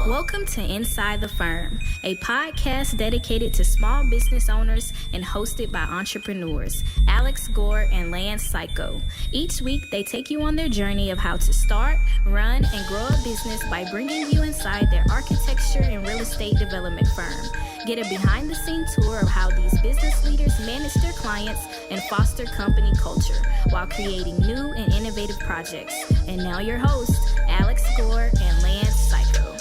Welcome to Inside the Firm, a podcast dedicated to small business owners and hosted by entrepreneurs Alex Gore and Lance Cayko. Each week, they take you on their journey of how to start, run, and grow a business by bringing you inside their architecture and real estate development firm. Get a behind-the-scenes tour of how these business leaders manage their clients and foster company culture while creating new and innovative projects. And now your hosts, Alex Gore and Lance Cayko.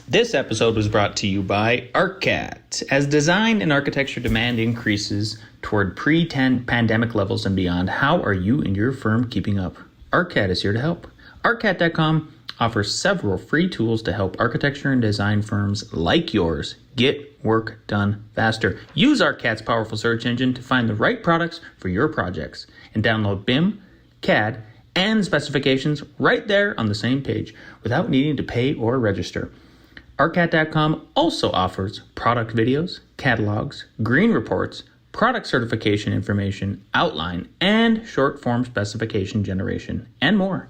This episode was brought to you by ArcCat. As design and architecture demand increases toward pre-pandemic levels and beyond, how are you and your firm keeping up? ArcCat is here to help. ArcCat.com offers several free tools to help architecture and design firms like yours get work done faster. Use ArcCat's powerful search engine to find the right products for your projects and download BIM, CAD, and specifications right there on the same page without needing to pay or register. ArcCat.com also offers product videos, catalogs, green reports, product certification information, outline, and short form specification generation, and more.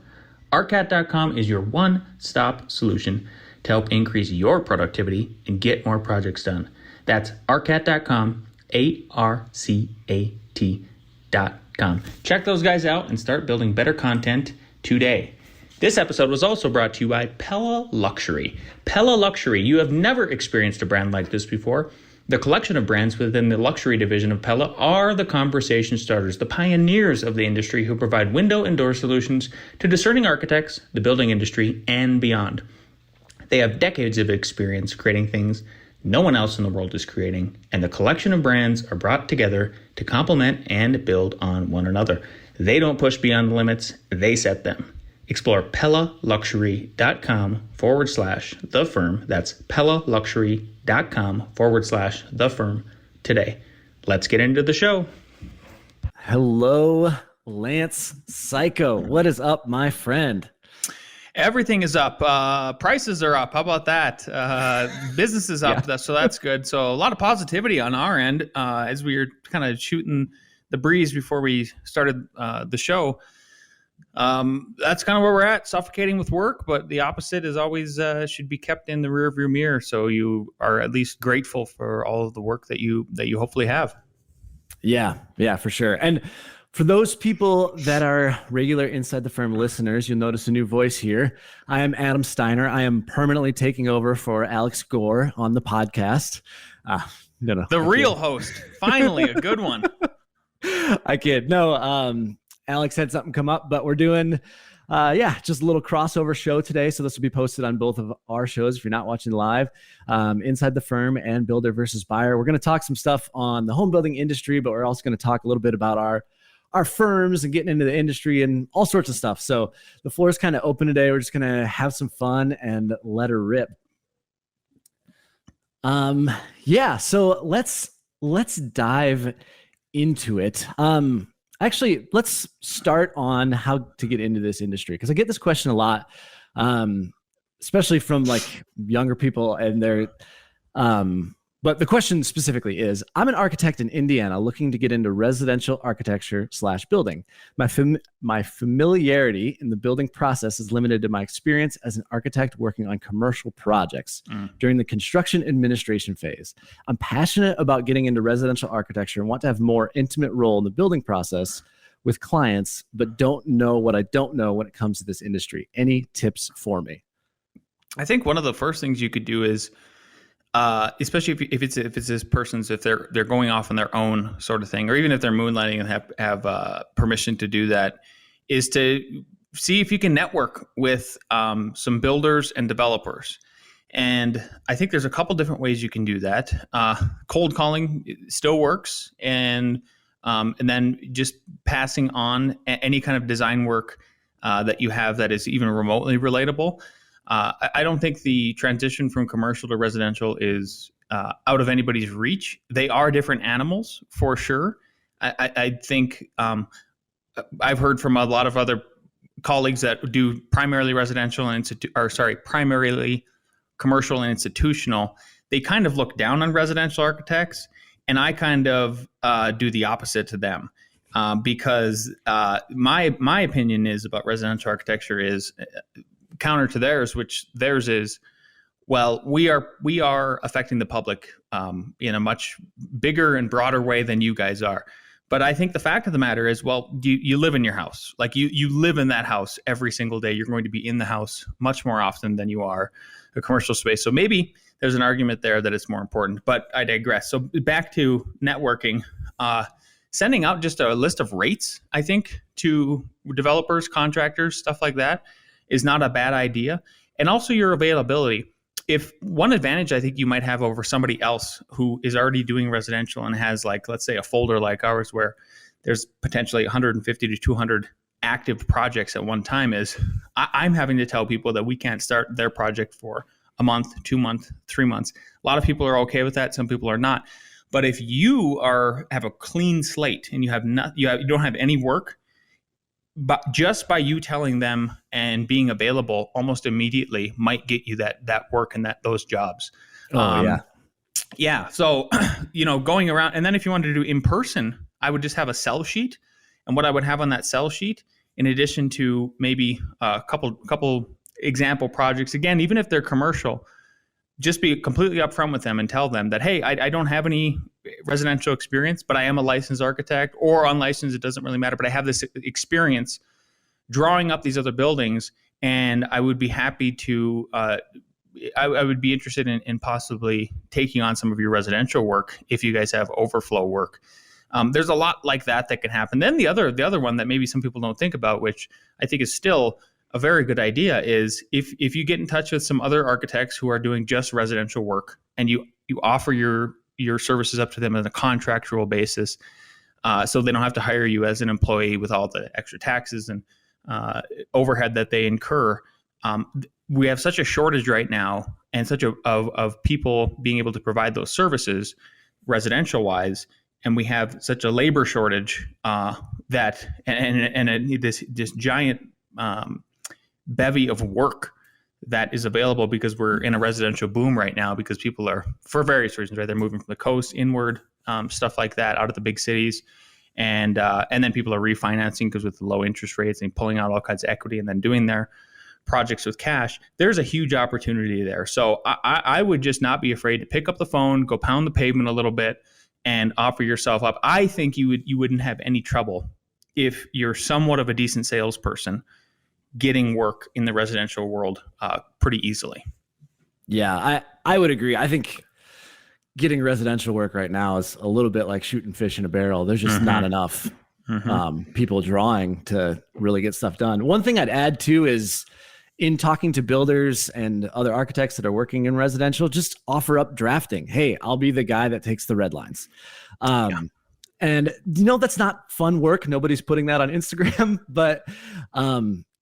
ArcCat.com is your one-stop solution to help increase your productivity and get more projects done. That's ArcCat.com, ArCAT.com. Check those guys out and start building better content today. This episode was also brought to you by Pella Luxury. Pella Luxury, you have never experienced a brand like this before. The collection of brands within the luxury division of Pella are the conversation starters, the pioneers of the industry who provide window and door solutions to discerning architects, the building industry, and beyond. They have decades of experience creating things no one else in the world is creating, and the collection of brands are brought together to complement and build on one another. They don't push beyond the limits, they set them. Explore PellaLuxury.com/the firm. That's PellaLuxury.com/the firm today. Let's get into the show. Hello, Lance Cayko. What is up, my friend? Everything is up. Prices are up. How about that? Business is up. Yeah. So that's good. So a lot of positivity on our end as we were kind of shooting the breeze before we started the show. That's kind of where we're at, suffocating with work, but the opposite is always should be kept in the rearview mirror. So you are at least grateful for all of the work that you hopefully have. Yeah, for sure. And for those people that are regular Inside the Firm listeners, you'll notice a new voice here. I am Adam Steiner. I am permanently taking over for Alex Gore on the podcast. The real host. Finally, a good one. I kid. No, Alex had something come up, but we're doing, just a little crossover show today. So this will be posted on both of our shows if you're not watching live, Inside the Firm and Builder versus Buyer. We're going to talk some stuff on the home building industry, but we're also going to talk a little bit about our firms and getting into the industry and all sorts of stuff. So the floor is kind of open today. We're just going to have some fun and let her rip. So let's dive into it. Actually, let's start on how to get into this industry, because I get this question a lot, especially from like younger people, and they're. But the question specifically is, I'm an architect in Indiana looking to get into residential architecture/building. My familiarity in the building process is limited to my experience as an architect working on commercial projects during the construction administration phase. I'm passionate about getting into residential architecture and want to have a more intimate role in the building process with clients, but don't know what I don't know when it comes to this industry. Any tips for me? I think one of the first things you could do is, especially if it's this person's, if they're going off on their own sort of thing, or even if they're moonlighting and have permission to do that, is to see if you can network with some builders and developers. And I think there's a couple different ways you can do that. Cold calling still works, and then just passing on any kind of design work that you have that is even remotely relatable. I don't think the transition from commercial to residential is out of anybody's reach. They are different animals for sure. I think I've heard from a lot of other colleagues that do primarily residential and primarily commercial and institutional. They kind of look down on residential architects, and I kind of do the opposite to them. Because my opinion is about residential architecture is counter to theirs, which theirs is, well, we are affecting the public in a much bigger and broader way than you guys are. But I think the fact of the matter is, well, you live in your house. Like you live in that house every single day. You're going to be in the house much more often than you are a commercial space. So maybe there's an argument there that it's more important, but I digress. So back to networking, sending out just a list of rates, I think, to developers, contractors, stuff like that is not a bad idea. And also your availability. If one advantage I think you might have over somebody else who is already doing residential and has, like, let's say a folder like ours where there's potentially 150 to 200 active projects at one time, is I'm having to tell people that we can't start their project for a month, 2 months, 3 months. A lot of people are okay with that. Some people are not. But if you have a clean slate and you don't have any work, but just by you telling them and being available almost immediately might get you that work and those jobs. Yeah. So, going around, and then if you wanted to do in person, I would just have a sell sheet. And what I would have on that sell sheet, in addition to maybe a couple example projects, again, even if they're commercial, just be completely upfront with them and tell them that, hey, I don't have any residential experience, but I am a licensed architect, or unlicensed, it doesn't really matter, but I have this experience drawing up these other buildings, and I would be happy to, I would be interested in possibly taking on some of your residential work if you guys have overflow work. There's a lot like that can happen. Then the other one that maybe some people don't think about, which I think is still a very good idea, is if you get in touch with some other architects who are doing just residential work, and you offer your services up to them on a contractual basis, so they don't have to hire you as an employee with all the extra taxes and overhead that they incur. We have such a shortage right now, and such of people being able to provide those services residential wise, and we have such a labor shortage that this giant bevy of work that is available, because we're in a residential boom right now, because people are, for various reasons, right? They're moving from the coast inward, stuff like that, out of the big cities. And then people are refinancing because with the low interest rates and pulling out all kinds of equity and then doing their projects with cash. There's a huge opportunity there. So I would just not be afraid to pick up the phone, go pound the pavement a little bit, and offer yourself up. I think you wouldn't have any trouble if you're somewhat of a decent salesperson getting work in the residential world pretty easily. Yeah, I would agree. I think getting residential work right now is a little bit like shooting fish in a barrel. There's just not enough people drawing to really get stuff done. One thing I'd add too is, in talking to builders and other architects that are working in residential, just offer up drafting. Hey, I'll be the guy that takes the red lines. And that's not fun work. Nobody's putting that on Instagram, but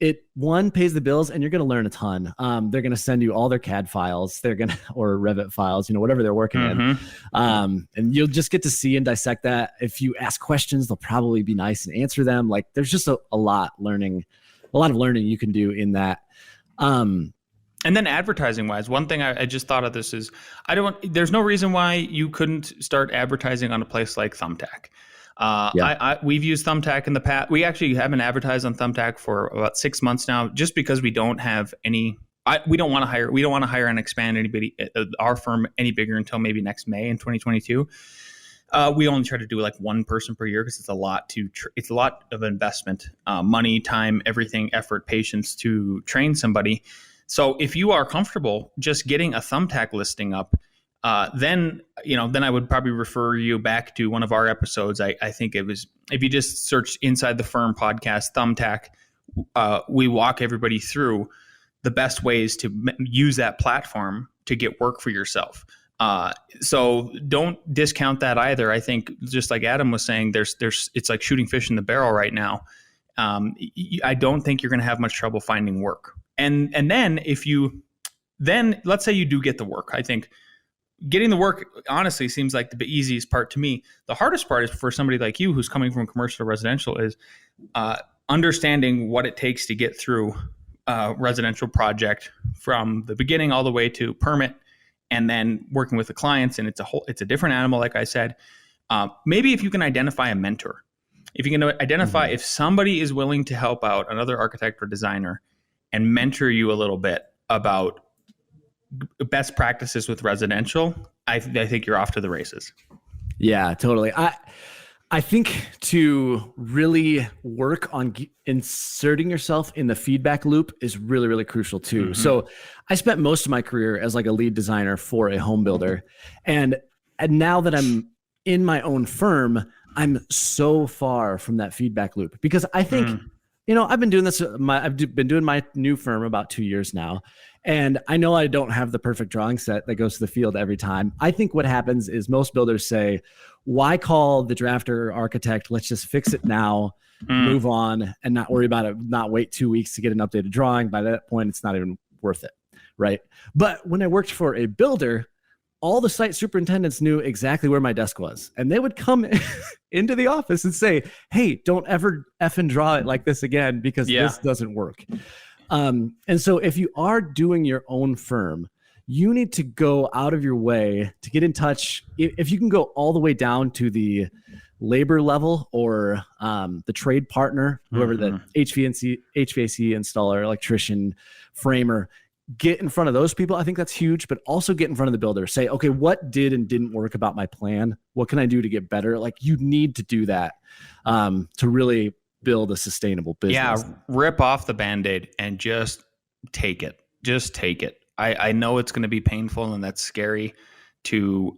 it pays the bills, and you're going to learn a ton. They're going to send you all their CAD files, or Revit files, whatever they're working in. And you'll just get to see and dissect that. If you ask questions, they'll probably be nice and answer them. Like, there's just a lot of learning you can do in that. And then advertising wise, one thing I just thought of this is, there's no reason why you couldn't start advertising on a place like Thumbtack. We've used Thumbtack in the past. We actually haven't advertised on Thumbtack for about 6 months now, just because we don't have any, we don't want to hire and expand anybody, our firm, any bigger until maybe next May in 2022. We only try to do like one person per year, because it's a lot it's a lot of investment, money, time, everything, effort, patience to train somebody. So if you are comfortable just getting a Thumbtack listing up, then I would probably refer you back to one of our episodes. I think it was, if you just search Inside the Firm podcast, Thumbtack, we walk everybody through the best ways to use that platform to get work for yourself. So don't discount that either. I think, just like Adam was saying, it's like shooting fish in the barrel right now. I don't think you're going to have much trouble finding work. And then let's say you do get the work. I think getting the work honestly seems like the easiest part to me. The hardest part is for somebody like you who's coming from commercial to residential, is understanding what it takes to get through a residential project from the beginning all the way to permit, and then working with the clients. And it's a different animal, like I said. Maybe if you can identify a mentor, if you can identify if somebody is willing to help out another architect or designer and mentor you a little bit about best practices with residential, I think you're off to the races. Yeah, totally. I think to really work on inserting yourself in the feedback loop is really, really crucial too. Mm-hmm. So I spent most of my career as like a lead designer for a home builder. And now that I'm in my own firm, I'm so far from that feedback loop because I think, I've been doing this. I've been doing my new firm about 2 years now. And I know I don't have the perfect drawing set that goes to the field every time. I think what happens is most builders say, why call the drafter or architect? Let's just fix it now, move on, and not worry about it, not wait 2 weeks to get an updated drawing. By that point, it's not even worth it, right? But when I worked for a builder, all the site superintendents knew exactly where my desk was. And they would come into the office and say, hey, don't ever effing draw it like this again because this doesn't work. And so if you are doing your own firm, you need to go out of your way to get in touch. If you can go all the way down to the labor level or the trade partner, whoever the HVAC installer, electrician, framer, get in front of those people. I think that's huge, but also get in front of the builder. Say, okay, what did and didn't work about my plan? What can I do to get better? Like you need to do that to really build a sustainable business. Yeah, rip off the Band-Aid and just take it. Just take it. I know it's going to be painful and that's scary to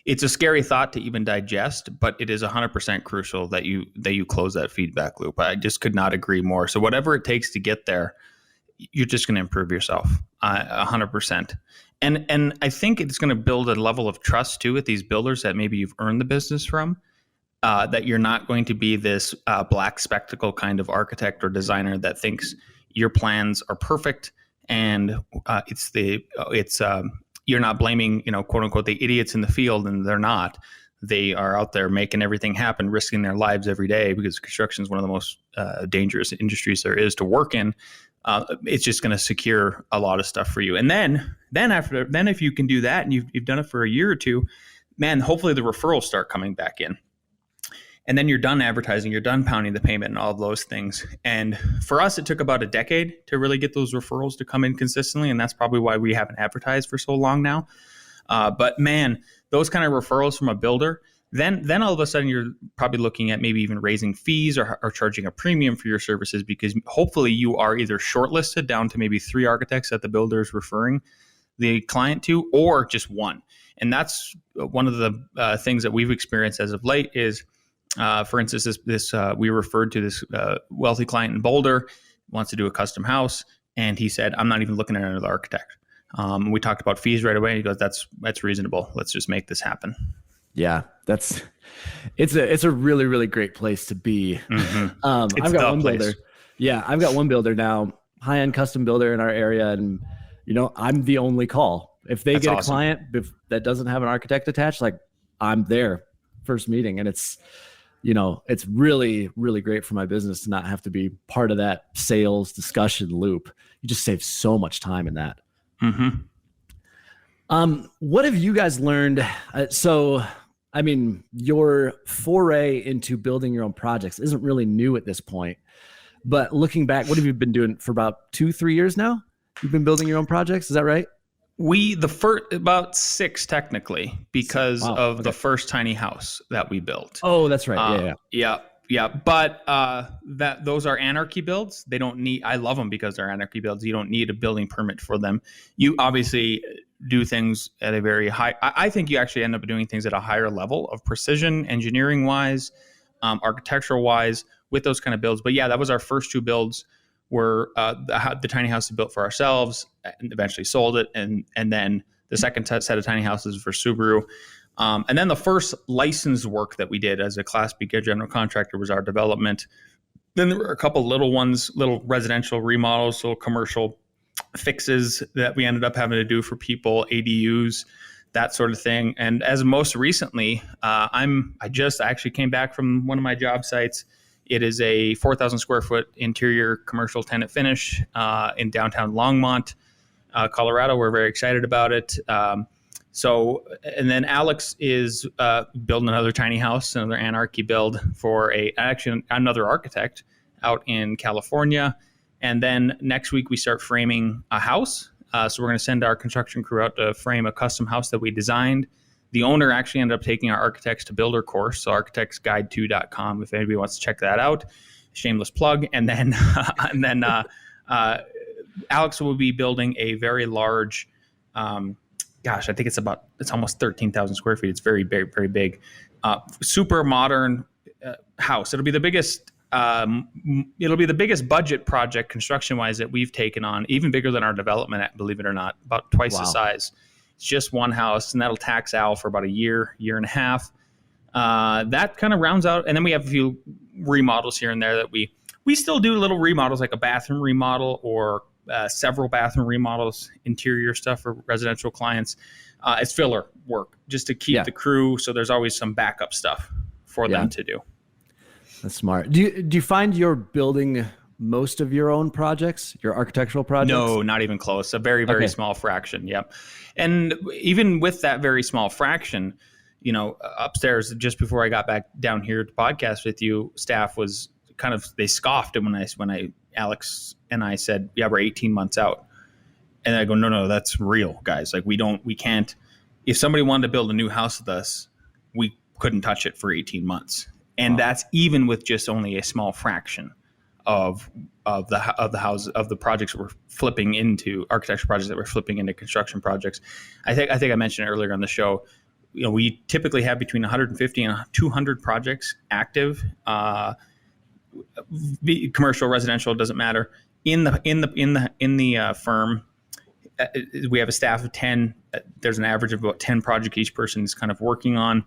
it's a scary thought to even digest, but it is 100% crucial that you close that feedback loop. I just could not agree more. So whatever it takes to get there, you're just going to improve yourself 100%. And I think it's going to build a level of trust too with these builders that maybe you've earned the business from. That you're not going to be this black spectacle kind of architect or designer that thinks your plans are perfect and you're not blaming, quote unquote, the idiots in the field, and they're not. They are out there making everything happen, risking their lives every day because construction is one of the most dangerous industries there is to work in. It's just going to secure a lot of stuff for you. And then if you can do that and you've done it for a year or two, man, hopefully the referrals start coming back in. And then you're done advertising, you're done pounding the payment and all of those things. And for us, it took about a decade to really get those referrals to come in consistently. And that's probably why we haven't advertised for so long now. But man, those kind of referrals from a builder, then all of a sudden you're probably looking at maybe even raising fees or charging a premium for your services because hopefully you are either shortlisted down to maybe 3 architects that the builder is referring the client to, or just one. And that's one of the things that we've experienced as of late is, for instance, this we referred to this wealthy client in Boulder, wants to do a custom house, and he said, "I'm not even looking at another architect." We talked about fees right away. And he goes, "That's reasonable. Let's just make this happen." Yeah, it's a really, really great place to be. Mm-hmm. I've got one builder. Yeah, I've got one builder now, high-end custom builder in our area, and I'm the only call. If they get a client that doesn't have an architect attached, like I'm there first meeting, and it's really, really great for my business to not have to be part of that sales discussion loop. You just save so much time in that. Mm-hmm. What have you guys learned? Your foray into building your own projects isn't really new at this point, but looking back, what have you been doing for about 2-3 years now? You've been building your own projects. Is that right? The first about 6 technically because of the first tiny house that we built. Oh, that's right. Yeah. But those are anarchy builds. They don't need. I love them because they're anarchy builds. You don't need a building permit for them. You obviously do things at a very high. I think you actually end up doing things at a higher level of precision, engineering wise, architectural wise, with those kind of builds. But yeah, that was our first 2 builds. Were the tiny house we built for ourselves and eventually sold it. And then the second set of tiny houses for Subaru. And then the first licensed work that we did as a Class B general contractor was our development. Then there were a couple little ones, little residential remodels, little commercial fixes that we ended up having to do for people, ADUs, that sort of thing. And as most recently, I just actually came back from one of my job sites. It is a 4,000 square foot interior commercial tenant finish in downtown Longmont, Colorado. We're very excited about it. And then Alex is building another tiny house, another anarchy build for another architect, out in California. And then next week we start framing a house. So we're going to send our construction crew out to frame a custom house that we designed. The owner actually ended up taking our Architects to Builder course, so architectsguide2.com if anybody wants to check that out. Shameless plug. And then Alex will be building a very large, I think it's almost 13,000 square feet. It's very, very, very big, super modern house. It'll be the biggest budget project construction-wise that we've taken on, even bigger than our development, believe it or not, about twice the size. It's just one house, and that'll tax Al for about a year and a half. That kind of rounds out, and then we have a few remodels here and there that we still do little remodels, like a bathroom remodel or several bathroom remodels, interior stuff for residential clients. It's filler work just to keep the crew, so there's always some backup stuff for them to do. That's smart. Do you find you're building most of your own projects, your architectural projects? No, not even close. A very, very small fraction. Yep. And even with that very small fraction, upstairs, just before I got back down here to podcast with you, staff was they scoffed when Alex and I said, yeah, we're 18 months out. And I go, no, that's real, guys. Like we can't, if somebody wanted to build a new house with us, we couldn't touch it for 18 months. And that's even with just only a small fraction of the projects we're flipping into architecture projects that we're flipping into construction projects. I think I mentioned earlier on the show, we typically have between 150 and 200 projects active, commercial, residential, it doesn't matter. In the firm, we have a staff of 10. There's an average of about 10 projects each person is kind of working on.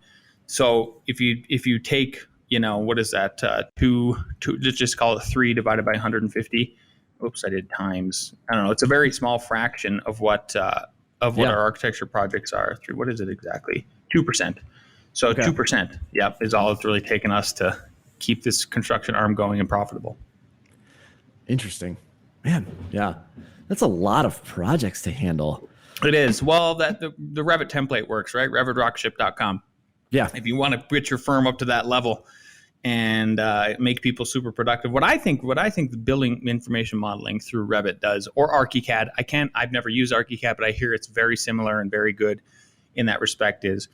So if you take, what is that? Two, just call it 3 divided by 150. Oops, I did times. I don't know. It's a very small fraction of what our architecture projects are. Through what is it exactly? 2%. So 2%, is all it's really taken us to keep this construction arm going and profitable. Interesting, man. Yeah, that's a lot of projects to handle. It is. Well, that the Revit template works, right? RevitRockship.com. Yeah. If you want to get your firm up to that level and make people super productive, what I think the building information modeling through Revit does, or ArchiCAD, I've never used ArchiCAD, but I hear it's very similar and very good in that respect, is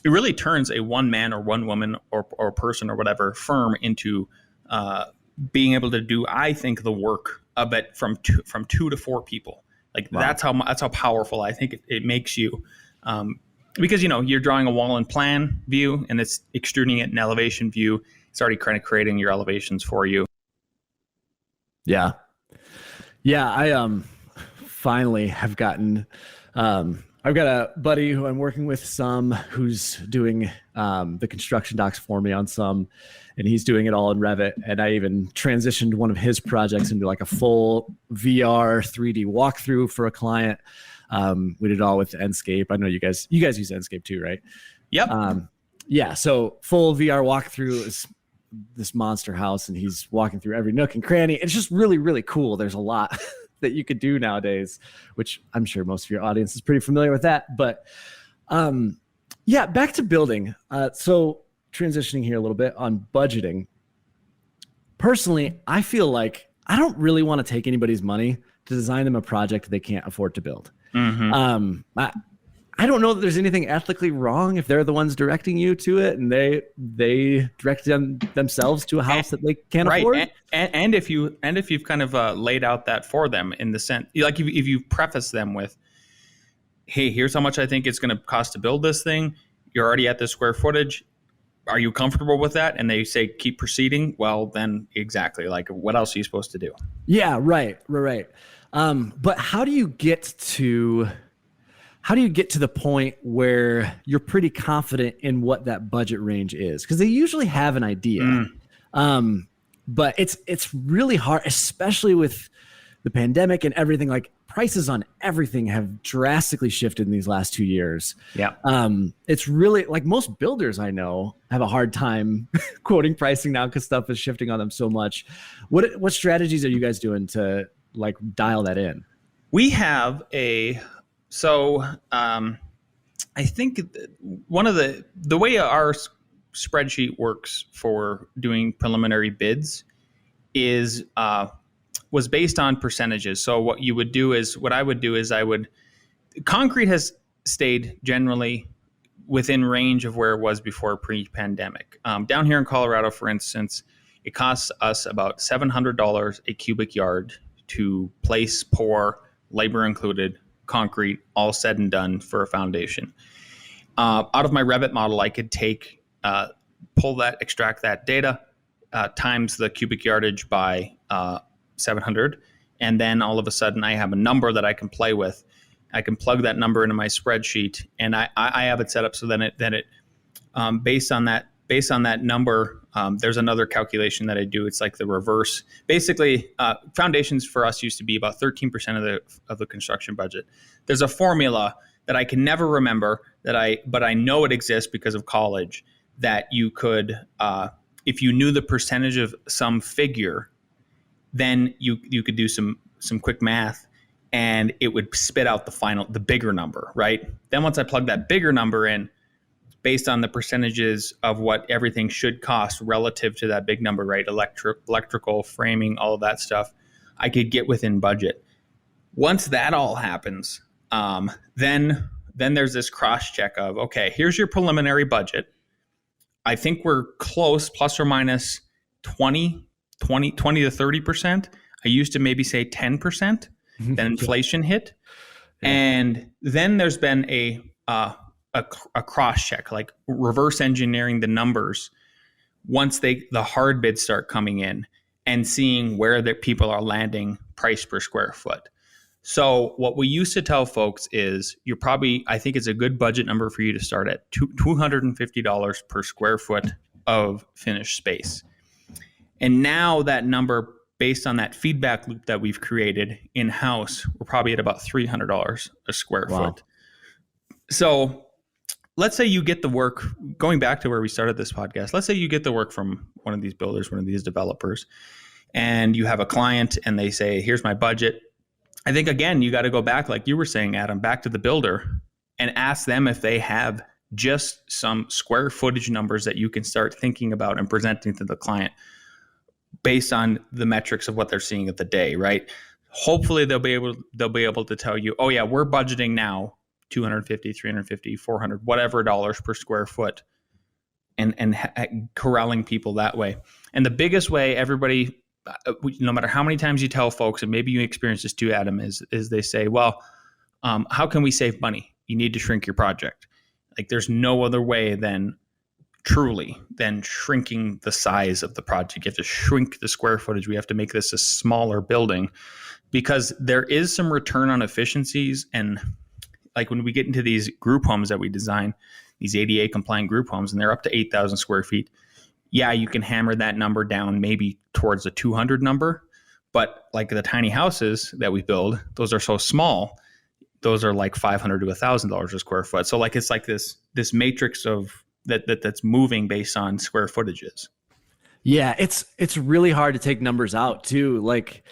it really turns a one man or one woman or person or whatever firm into being able to do, I think, the work of it from 2 to 4 people. Like that's how powerful I think it makes you. Because, you're drawing a wall in plan view and it's extruding it in elevation view. It's already kind of creating your elevations for you. Yeah. Yeah. I finally have gotten, I've got a buddy who I'm working with who's doing the construction docs for me on some, and he's doing it all in Revit. And I even transitioned one of his projects into like a full VR 3D walkthrough for a client. We did it all with Enscape. I know you guys use Enscape too, right? Yep. So full VR walkthrough is this monster house, and he's walking through every nook and cranny. It's just really, really cool. There's a lot that you could do nowadays, which I'm sure most of your audience is pretty familiar with that. But back to building. So transitioning here a little bit on budgeting. Personally, I feel like I don't really want to take anybody's money to design them a project they can't afford to build. Mm-hmm. I don't know that there's anything ethically wrong if they're the ones directing you to it and they direct themselves to a house that they can't afford. And if you've kind of laid out that for them in the sense, like if you preface them with, hey, here's how much I think it's going to cost to build this thing. You're already at the square footage. Are you comfortable with that? And they say, keep proceeding. Well, then exactly. Like, what else are you supposed to do? Yeah, right. But how do you get to the point where you're pretty confident in what that budget range is? Because they usually have an idea. But it's really hard, especially with the pandemic and everything. Like, prices on everything have drastically shifted in these last 2 years. Yeah. It's really, like, most builders I know have a hard time quoting pricing now because stuff is shifting on them so much. What strategies are you guys doing to like dial that in? We have I think one of the way our spreadsheet works for doing preliminary bids was based on percentages. So what I would do is concrete has stayed generally within range of where it was before pre-pandemic. Down here in Colorado, for instance, it costs us about $700 a cubic yard to place, pour, labor included, concrete, all said and done for a foundation. Out of my Revit model, I could extract that data, times the cubic yardage by 700, and then all of a sudden I have a number that I can play with. I can plug that number into my spreadsheet, and I have it set up so then it based on that number, there's another calculation that I do. It's like the reverse. Basically, foundations for us used to be about 13% of the construction budget. There's a formula that I can never remember but I know it exists because of college, that you could, if you knew the percentage of some figure, then you could do some quick math, and it would spit out the bigger number, right? Then once I plug that bigger number in, based on the percentages of what everything should cost relative to that big number, right? Electrical, framing, all of that stuff, I could get within budget. Once that all happens, then there's this cross check of, okay, here's your preliminary budget. I think we're close, plus or minus 20 to 30%. I used to maybe say 10%. Then inflation hit. Yeah. And then there's been a cross check, like reverse engineering the numbers once the hard bids start coming in and seeing where the people are landing price per square foot. So what we used to tell folks is I think it's a good budget number for you to start at $250 per square foot of finished space. And now that number, based on that feedback loop that we've created in-house, we're probably at about $300 a square foot. So let's say you get the work, going back to where we started this podcast, let's say you get the work from one of these builders, one of these developers, and you have a client and they say, here's my budget. I think, again, you got to go back, like you were saying, Adam, back to the builder and ask them if they have just some square footage numbers that you can start thinking about and presenting to the client based on the metrics of what they're seeing at the day, right? Hopefully they'll be able to tell you, oh yeah, we're budgeting now $250, $350, $400, whatever dollars per square foot, and corralling people that way. And the biggest way everybody, no matter how many times you tell folks, and maybe you experience this too, Adam, is they say, well, how can we save money? You need to shrink your project. Like there's no other way than shrinking the size of the project. You have to shrink the square footage. We have to make this a smaller building, because there is some return on efficiencies. And like when we get into these group homes that we design, these ADA compliant group homes, and they're up to 8,000 square feet. Yeah, you can hammer that number down maybe towards a 200 number, but like the tiny houses that we build, those are so small, those are like $500 to $1,000 a square foot. So like it's like this matrix of that's moving based on square footages. Yeah, it's really hard to take numbers out too. Like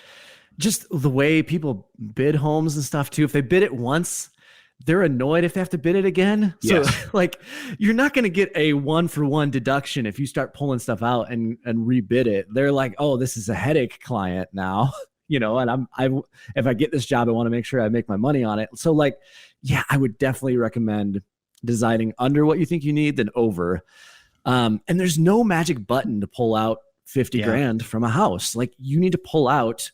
just the way people bid homes and stuff too. If they bid it once, they're annoyed if they have to bid it again. So like you're not going to get a 1-for-1 deduction if you start pulling stuff out and rebid it. They're like, oh, this is a headache client now, and if I get this job, I want to make sure I make my money on it. So like, yeah, I would definitely recommend designing under what you think you need than over. And there's no magic button to pull out 50 grand from a house. Like you need to pull out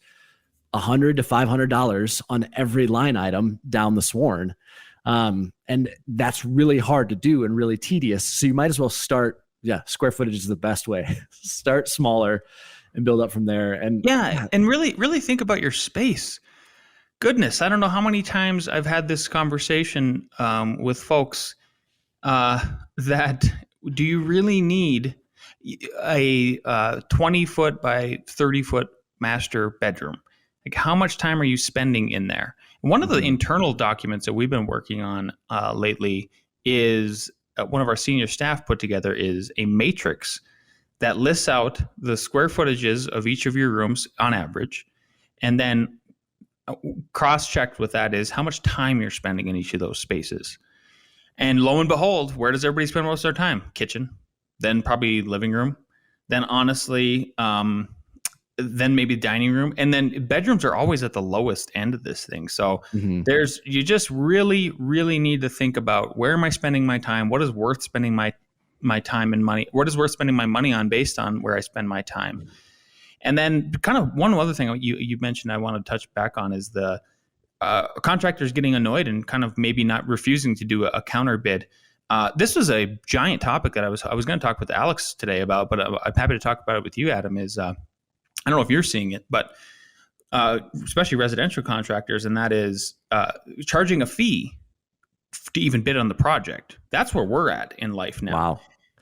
$100 to $500 on every line item down the sworn. And that's really hard to do and really tedious. So you might as well start, square footage is the best way. Start smaller and build up from there. And and really, really think about your space. Goodness, I don't know how many times I've had this conversation with folks that do you really need a 20-foot by 30-foot master bedroom? Like how much time are you spending in there? And one of the internal documents that we've been working on lately is one of our senior staff put together is a matrix that lists out the square footages of each of your rooms on average. And then cross-checked with that is how much time you're spending in each of those spaces. And lo and behold, where does everybody spend most of their time? Kitchen, then probably living room. Then honestly, then maybe dining room, and then bedrooms are always at the lowest end of this thing. So you just really, really need to think about, where am I spending my time? What is worth spending my time and money? What is worth spending my money on based on where I spend my time? And then kind of one other thing you mentioned I want to touch back on is the contractors getting annoyed and kind of maybe not refusing to do a counter bid. This was a giant topic that I was going to talk with Alex today about, but I'm happy to talk about it with you, Adam. I don't know if you're seeing it, but especially residential contractors, and that is charging a fee to even bid on the project. That's where we're at in life now. Wow.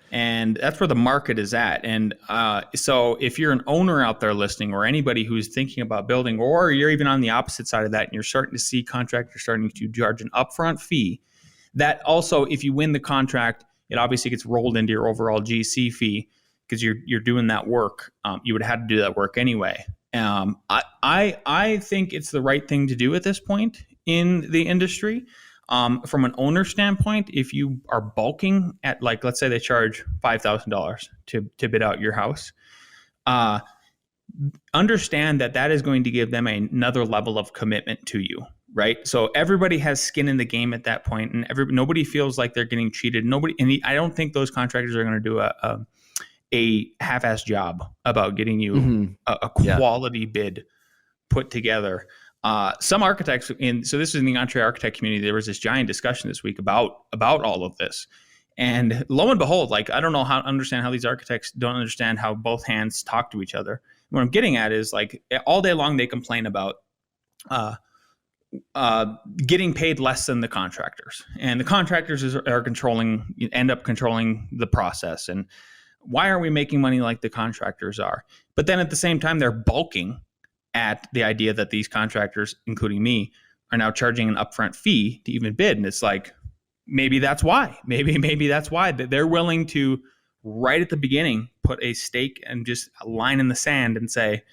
And that's where the market is at. And so if you're an owner out there listening, or anybody who's thinking about building, or you're even on the opposite side of that and you're starting to see contractors starting to charge an upfront fee, that also, if you win the contract, it obviously gets rolled into your overall GC fee because you're doing that work. You would have to do that work anyway. I think it's the right thing to do at this point in the industry. From an owner standpoint, if you are bulking at, like, let's say they charge $5,000 to bid out your house, understand that is going to give them another level of commitment to you, right? So everybody has skin in the game at that point, and nobody feels like they're getting cheated. I don't think those contractors are going to do a half-assed job about getting you a quality bid put together. Some architects so this is in the entree architect community, there was this giant discussion this week about all of this. And lo and behold, like, I don't know understand how these architects don't understand how both hands talk to each other. What I'm getting at is, like, all day long they complain about getting paid less than the contractors, and the contractors end up controlling the process. And why are we making money like the contractors are? But then at the same time, they're bulking at the idea that these contractors, including me, are now charging an upfront fee to even bid. And it's like, maybe that's why. Maybe that's why that they're willing to, right at the beginning, put a stake and just a line in the sand and say,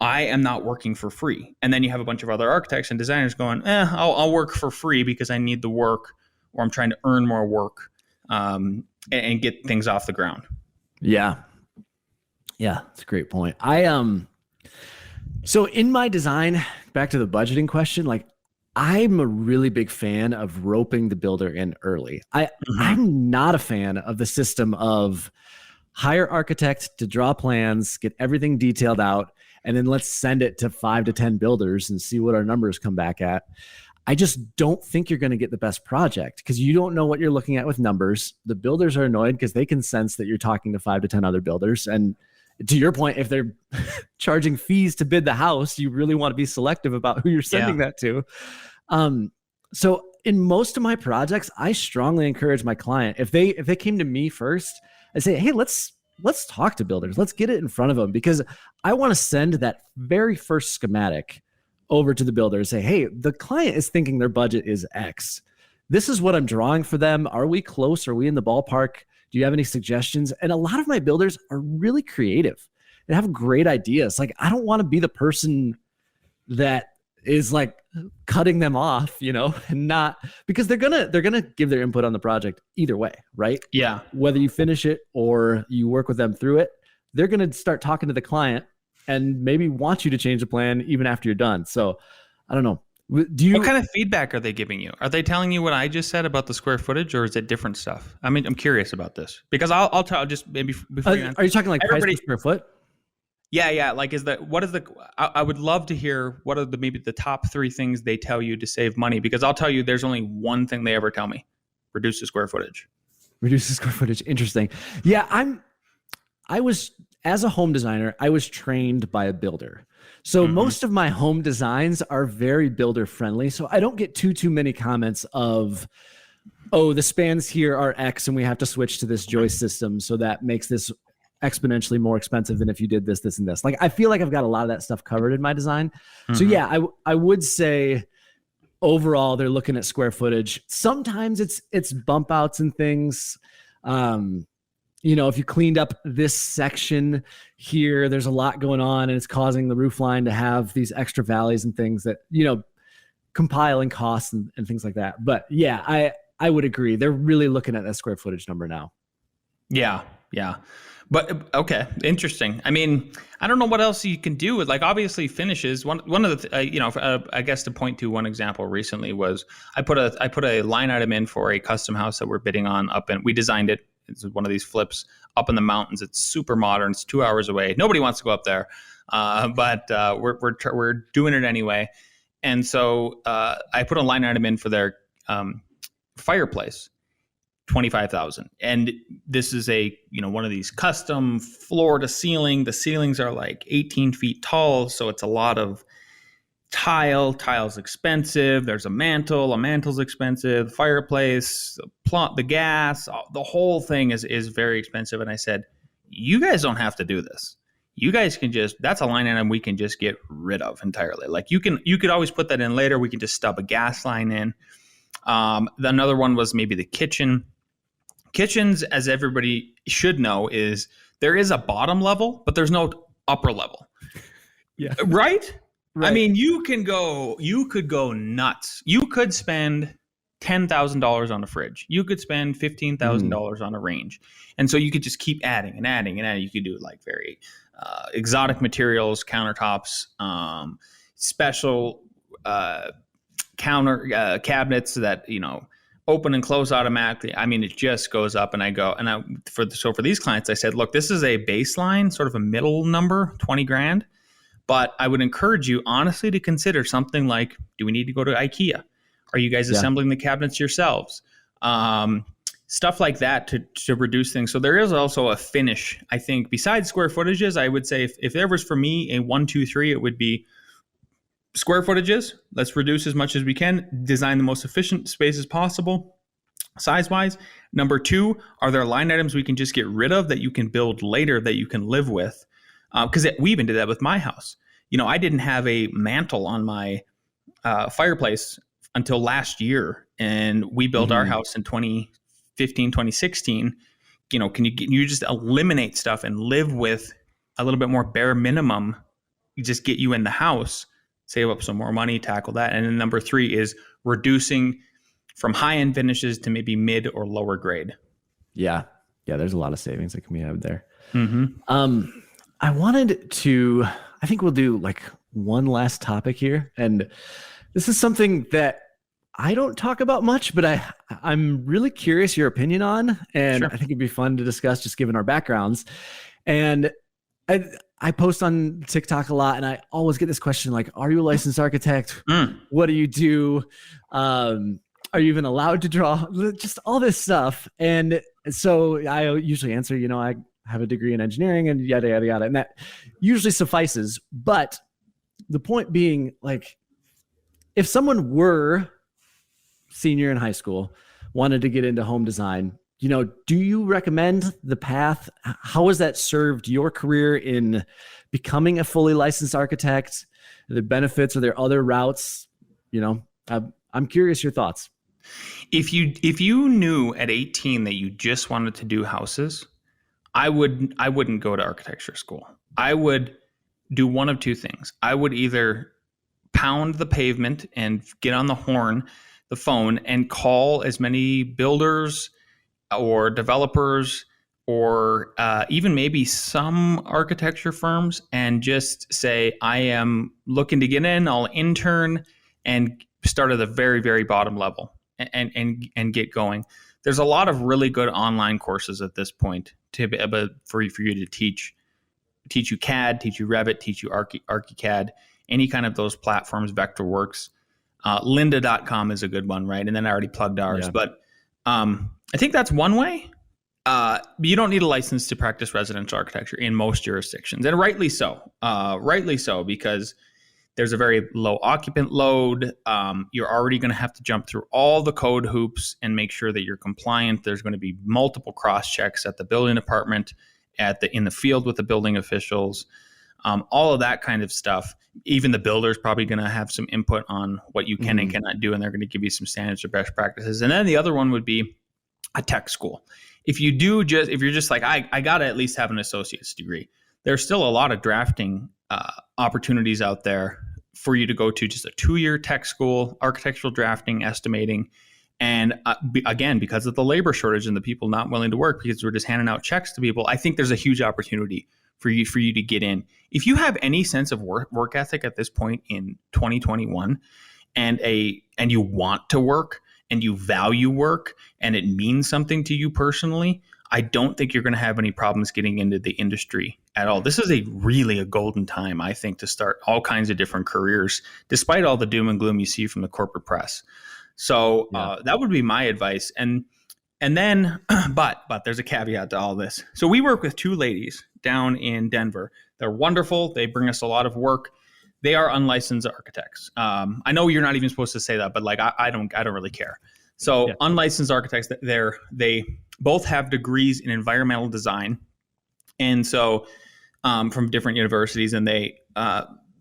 I am not working for free. And then you have a bunch of other architects and designers going, I'll work for free because I need the work, or I'm trying to earn more work and get things off the ground. Yeah. Yeah, that's a great point. So in my design, back to the budgeting question, like, I'm a really big fan of roping the builder in early. I'm not a fan of the system of hire architect to draw plans, get everything detailed out, and then let's send it to 5 to 10 builders and see what our numbers come back at. I just don't think you're going to get the best project because you don't know what you're looking at with numbers. The builders are annoyed because they can sense that you're talking to 5 to 10 other builders. And to your point, if they're charging fees to bid the house, you really want to be selective about who you're sending that to. So in most of my projects, I strongly encourage my client, if they came to me first, I say, hey, let's talk to builders. Let's get it in front of them, because I want to send that very first schematic over to the builder and say, hey, the client is thinking their budget is X. This is what I'm drawing for them. Are we close? Are we in the ballpark? Do you have any suggestions? And a lot of my builders are really creative and have great ideas. Like, I don't want to be the person that is like cutting them off, and not, because they're gonna give their input on the project either way, right? Yeah. Whether you finish it or you work with them through it, they're gonna start talking to the client and maybe want you to change the plan even after you're done. So I don't know. What kind of feedback are they giving you? Are they telling you what I just said about the square footage, or is it different stuff? I mean, I'm curious about this, because I'll tell, just maybe before you answer. Are you talking like price per square foot? Yeah. Like, I would love to hear what are maybe the top 3 things they tell you to save money, because I'll tell you, there's only one thing they ever tell me: reduce the square footage. Reduce the square footage. Interesting. Yeah. As a home designer, I was trained by a builder. So most of my home designs are very builder friendly. So I don't get too many comments of, oh, the spans here are X and we have to switch to this joist system, so that makes this exponentially more expensive than if you did this, this, and this. Like, I feel like I've got a lot of that stuff covered in my design. So yeah, I would say overall they're looking at square footage. Sometimes it's bump outs and things. If you cleaned up this section here, there's a lot going on and it's causing the roof line to have these extra valleys and things that, compiling costs and things like that. But yeah, I would agree. They're really looking at that square footage number now. Yeah. But okay, interesting. I mean, I don't know what else you can do with, like, obviously finishes. One of the I guess to point to one example recently was I put a line item in for a custom house that we're bidding on up in. We designed it. It's one of these flips up in the mountains. It's super modern. It's 2 hours away. Nobody wants to go up there, but we're doing it anyway. And so I put a line item in for their fireplace. 25,000. And this is one of these custom floor to ceiling. The ceilings are like 18 feet tall. So it's a lot of tile. Tile's expensive. There's a mantle. A mantle's expensive. Fireplace, the gas, the whole thing is very expensive. And I said, you guys don't have to do this. You guys can that's a line item we can just get rid of entirely. Like you could always put that in later. We can just stub a gas line in. Another one was maybe the kitchen. Kitchens, as everybody should know, there is a bottom level, but there's no upper level. Yeah. Right? I mean, you could go nuts. You could spend $10,000 on a fridge. You could spend $15,000 on a range. And so you could just keep adding and adding and adding. You could do like very exotic materials, countertops, special counter cabinets that, open and close automatically. I mean, it just goes up, and for these clients, I said, look, this is a baseline, sort of a middle number, 20 grand. But I would encourage you honestly to consider something like, do we need to go to IKEA? Are you guys assembling the cabinets yourselves? Stuff like that to reduce things. So there is also a finish. I think besides square footages, I would say if there was for me a 1, 2, 3, it would be square footages. Let's reduce as much as we can. Design the most efficient spaces possible, size-wise. Number 2, are there line items we can just get rid of that you can build later that you can live with? Because we even did that with my house. I didn't have a mantle on my fireplace until last year, and we built our house in 2015, 2016. Can you just eliminate stuff and live with a little bit more bare minimum? You just get you in the house. Save up some more money, tackle that. And then number 3 is reducing from high-end finishes to maybe mid or lower grade. Yeah. There's a lot of savings that can be had there. I think we'll do like one last topic here. And this is something that I don't talk about much, but I'm really curious your opinion on. And sure. I think it'd be fun to discuss just given our backgrounds. And I post on TikTok a lot, and I always get this question like, are you a licensed architect? What do you do? Are you even allowed to draw? Just all this stuff. And so I usually answer, I have a degree in engineering and yada, yada, yada. And that usually suffices. But the point being, like, if someone were senior in high school, wanted to get into home design, do you recommend the path? How has that served your career in becoming a fully licensed architect? The benefits, are there other routes? I'm curious your thoughts. If you knew at 18 that you just wanted to do houses, I wouldn't go to architecture school. I would do one of two things. I would either pound the pavement and get on the phone, and call as many builders or developers or even maybe some architecture firms and just say, I am looking to get in, I'll intern, and start at the very, very bottom level and get going. There's a lot of really good online courses at this point for you to teach you CAD, teach you Revit, teach you ArchiCAD, any kind of those platforms, Vectorworks. Lynda.com is a good one, right? And then I already plugged ours. Yeah. But I think that's one way. You don't need a license to practice residential architecture in most jurisdictions, and rightly so. Because there's a very low occupant load. You're already going to have to jump through all the code hoops and make sure that you're compliant. There's going to be multiple cross checks at the building department, in the field with the building officials, all of that kind of stuff. Even the builder's probably going to have some input on what you can and cannot do, and they're going to give you some standards or best practices. And then the other one would be a tech school. If you're just like, I got to at least have an associate's degree, there's still a lot of drafting opportunities out there for you to go to just a 2-year tech school, architectural drafting, estimating, And again, because of the labor shortage and the people not willing to work because we're just handing out checks to people, I think there's a huge opportunity for you to get in. If you have any sense of work ethic at this point in 2021, and you want to work and you value work and it means something to you personally, I don't think you're going to have any problems getting into the industry at all. This is really a golden time, I think, to start all kinds of different careers, despite all the doom and gloom you see from the corporate press. So that would be my advice. And then, but there's a caveat to all this. So we work with two ladies down in Denver. They're wonderful. They bring us a lot of work. They are unlicensed architects. I know you're not even supposed to say that, but like I don't really care. So unlicensed architects, they both have degrees in environmental design, and so from different universities, and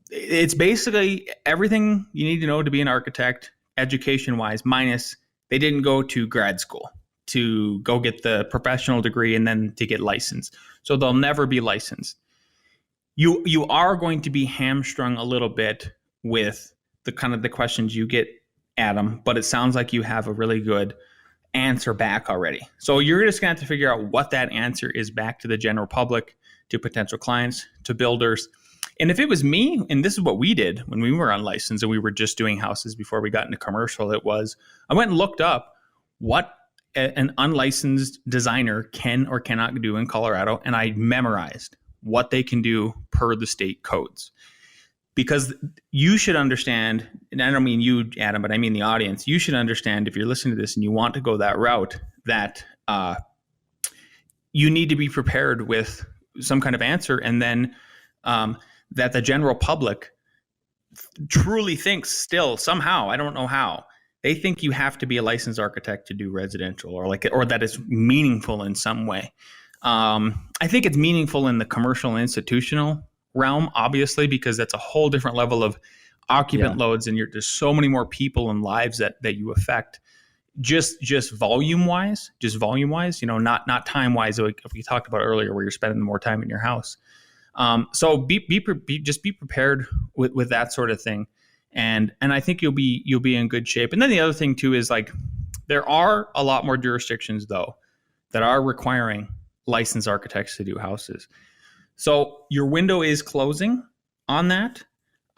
it's basically everything you need to know to be an architect, education-wise, minus they didn't go to grad school to go get the professional degree and then to get licensed. So they'll never be licensed. You are going to be hamstrung a little bit with the kind of the questions you get, Adam, but it sounds like you have a really good answer back already. So you're just going to have to figure out what that answer is back to the general public, to potential clients, to builders. And if it was me, and this is what we did when we were unlicensed and we were just doing houses before we got into commercial, I went and looked up what an unlicensed designer can or cannot do in Colorado, and I memorized what they can do per the state codes. Because you should understand, and I don't mean you, Adam, but I mean the audience, you should understand, if you're listening to this and you want to go that route, that you need to be prepared with some kind of answer, and then that the general public truly thinks still somehow, I don't know how, they think you have to be a licensed architect to do residential, or that it's meaningful in some way. I think it's meaningful in the commercial and institutional realm, obviously, because that's a whole different level of occupant loads, and there's so many more people and lives that you affect. Just volume wise, not time wise, like we talked about earlier, where you're spending more time in your house. So be prepared with that sort of thing, and I think you'll be in good shape. And then the other thing too is, like, there are a lot more jurisdictions though that are requiring licensed architects to do houses. So your window is closing on that.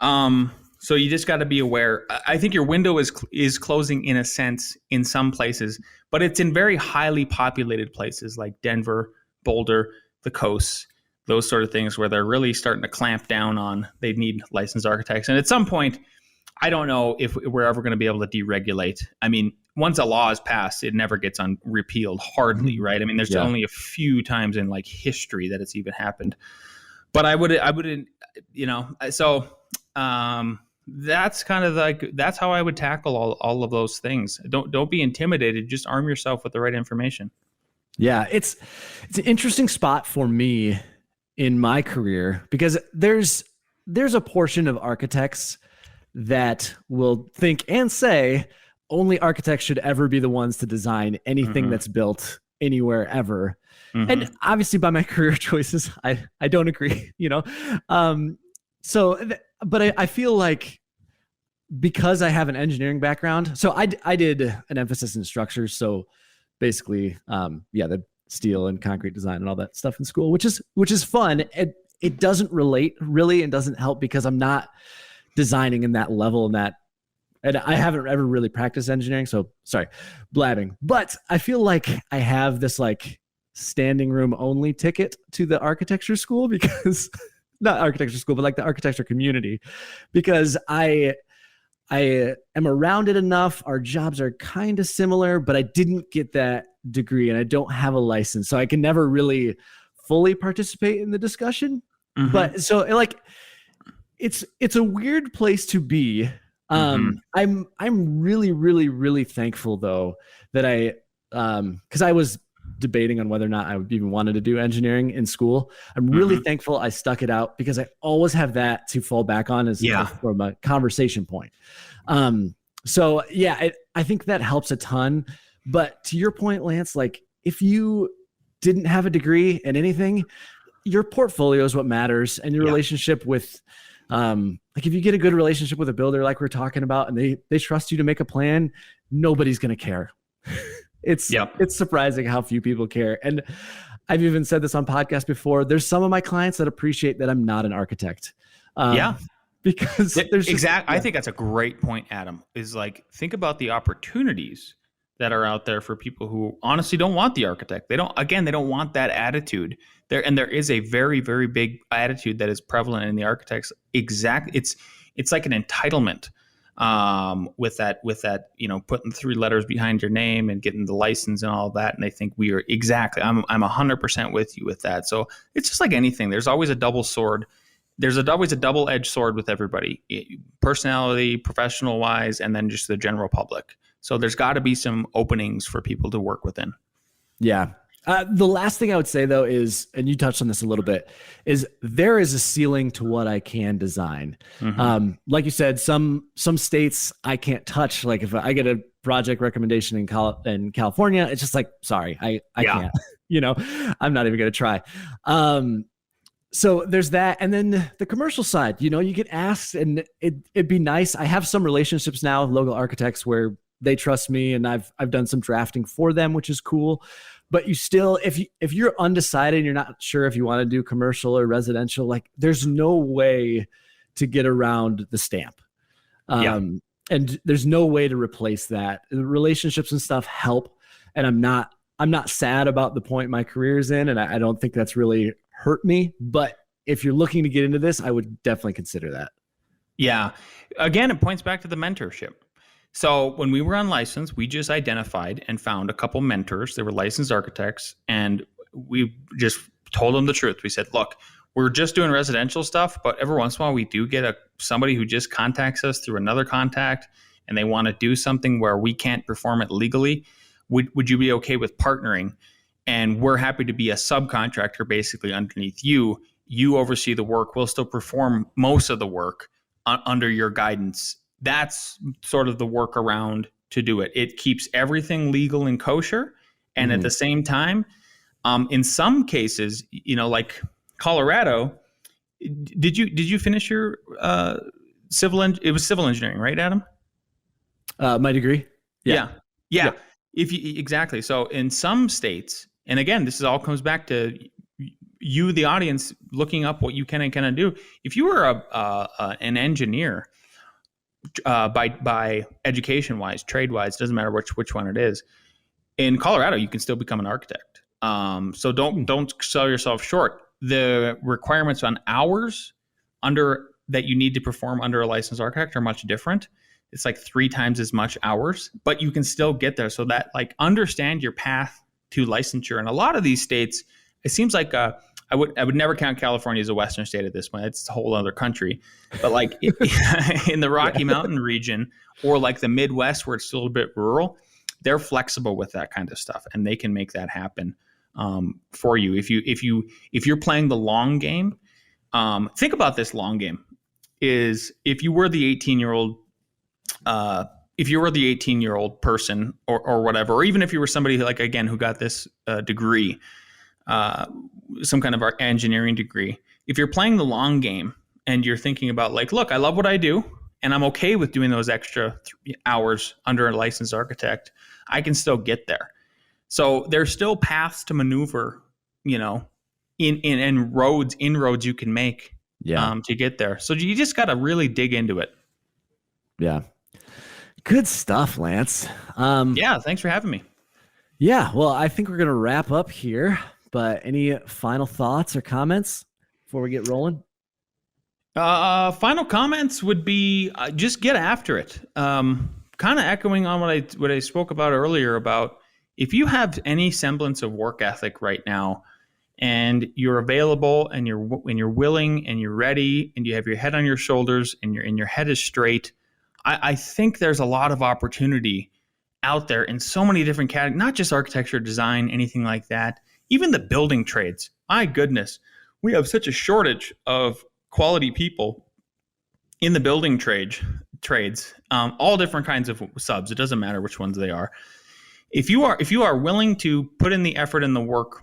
So you just got to be aware. I think your window is closing in a sense in some places, but it's in very highly populated places like Denver, Boulder, the coasts, those sort of things where they're really starting to clamp down on they need licensed architects. And at some point, I don't know if we're ever going to be able to deregulate. I mean, once a law is passed, it never gets repealed, hardly, right? I mean, there's only a few times in like history that it's even happened. But I wouldn't, so that's kind of like, that's how I would tackle all of those things. Don't be intimidated. Just arm yourself with the right information. Yeah, it's an interesting spot for me in my career, because there's a portion of architects that will think and say only architects should ever be the ones to design anything that's built anywhere ever. And obviously by my career choices, I don't agree, but I feel like, because I have an engineering background, so I did an emphasis in structures. So basically, the steel and concrete design and all that stuff in school, which is fun. It doesn't relate really, and doesn't help because I'm not designing in that level and I haven't ever really practiced engineering. So sorry, blabbing, but I feel like I have this like standing room only ticket to the architecture school, because not architecture school, but like the architecture community, because I am around it enough. Our jobs are kind of similar, but I didn't get that degree and I don't have a license. So I can never really fully participate in the discussion. But so like, it's a weird place to be. I'm really, really, really thankful though that because I was debating on whether or not I would even wanted to do engineering in school. I'm really thankful I stuck it out, because I always have that to fall back on from a conversation point. So yeah, I think that helps a ton. But to your point, Lance, like if you didn't have a degree in anything, your portfolio is what matters, and your relationship with, like if you get a good relationship with a builder, like we're talking about, and they trust you to make a plan, nobody's going to care. It's surprising how few people care. And I've even said this on podcasts before. There's some of my clients that appreciate that I'm not an architect. Because there's exactly. I think that's a great point, Adam, is like, think about the opportunities that are out there for people who honestly don't want the architect. They don't want that attitude there. And there is a very, very big attitude that is prevalent in the architects. Exactly. It's like an entitlement with that, putting 3 letters behind your name and getting the license and all of that. And they think we are I'm 100% with you with that. So it's just like anything. There's always a double sword. There's always a double-edged sword with everybody, personality, professional wise, and then just the general public. So there's got to be some openings for people to work within. Yeah. The last thing I would say, though, is, and you touched on this a little bit, is there is a ceiling to what I can design. Mm-hmm. Like you said, some states I can't touch. Like if I get a project recommendation in California, it's just like, sorry, I can't. I'm not even going to try. So there's that. And then the commercial side, you get asked, and it'd be nice. I have some relationships now with local architects where they trust me, and I've done some drafting for them, which is cool. But you still, if you're undecided, you're not sure if you want to do commercial or residential, like there's no way to get around the stamp. And there's no way to replace that. The relationships and stuff help. And I'm not sad about the point my career's in, and I don't think that's really hurt me. But if you're looking to get into this, I would definitely consider that. Yeah. Again, it points back to the mentorship. So when we were on license, we just identified and found a couple mentors. They were licensed architects, and we just told them the truth. We said, look, we're just doing residential stuff, but every once in a while we do get somebody who just contacts us through another contact, and they want to do something where we can't perform it legally. Would you be okay with partnering? And we're happy to be a subcontractor basically underneath you. You oversee the work. We'll still perform most of the work under your guidance. That's sort of the workaround to do it. It keeps everything legal and kosher. And at the same time, in some cases, like Colorado, did you finish your it was civil engineering, right, Adam? My degree. Yeah. Exactly. So in some states, and again, this all comes back to you, the audience, looking up what you can and cannot do. If you were an engineer, by education wise, trade wise, doesn't matter which one it is. In Colorado, you can still become an architect. So don't sell yourself short. The requirements on hours that you need to perform under a licensed architect are much different. It's like 3 times as much hours, but you can still get there. So that, like, understand your path to licensure. And a lot of these states, it seems like I would never count California as a Western state at this point. It's a whole other country. But like in the Rocky Mountain region, or like the Midwest where it's still a bit rural, they're flexible with that kind of stuff, and they can make that happen for you. If you're playing the long game, think about this long game. Is if you were the 18-year-old person or whatever, or even if you were somebody like, again, who got this degree, some kind of engineering degree, if you're playing the long game and you're thinking about like, look, I love what I do and I'm okay with doing those extra hours under a licensed architect, I can still get there. So there's still paths to maneuver, in inroads you can make to get there. So you just got to really dig into it. Yeah. Good stuff, Lance. Yeah. Thanks for having me. Yeah. Well, I think we're going to wrap up here, but any final thoughts or comments before we get rolling? Final comments would be just get after it. Kind of echoing on what I spoke about earlier about if you have any semblance of work ethic right now, and you're available and you're willing and you're ready and you have your head on your shoulders and your head is straight, I think there's a lot of opportunity out there in so many different categories, not just architecture, design, anything like that. Even the building trades. My goodness, we have such a shortage of quality people in the building trades, all different kinds of subs. It doesn't matter which ones they are. If you are willing to put in the effort and the work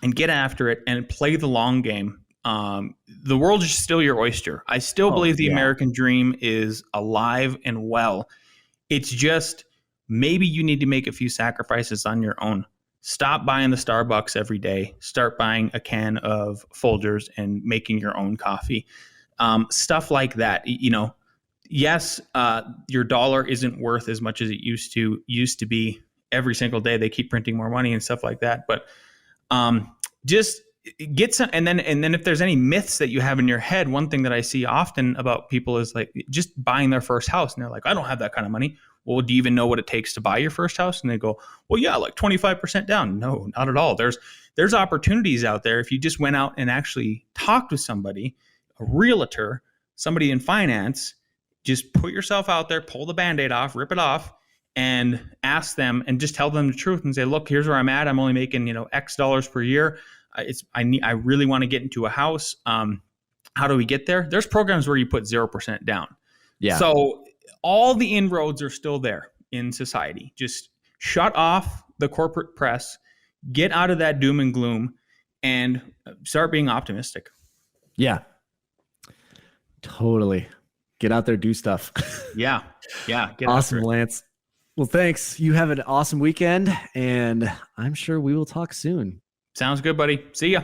and get after it and play the long game, the world is still your oyster. I still believe the American dream is alive and well. It's just maybe you need to make a few sacrifices on your own. Stop buying the Starbucks every day. Start buying a can of Folgers and making your own coffee. Stuff like that. Yes, your dollar isn't worth as much as it used to be. Every single day they keep printing more money and stuff like that. But just get some, and then if there's any myths that you have in your head, one thing that I see often about people is like just buying their first house, and they're like, I don't have that kind of money. Well, do you even know what it takes to buy your first house? And they go, well, yeah, like 25% down. No, not at all. There's opportunities out there. If you just went out and actually talked with somebody, a realtor, somebody in finance, just put yourself out there, pull the Band-Aid off, rip it off, and ask them and just tell them the truth and say, look, here's where I'm at. I'm only making, X dollars per year. I really want to get into a house. How do we get there? There's programs where you put 0% down. Yeah. So all the inroads are still there in society. Just shut off the corporate press, get out of that doom and gloom, and start being optimistic. Yeah. Totally. Get out there, do stuff. Yeah. Get awesome, Lance. Well, thanks. You have an awesome weekend, and I'm sure we will talk soon. Sounds good, buddy. See ya.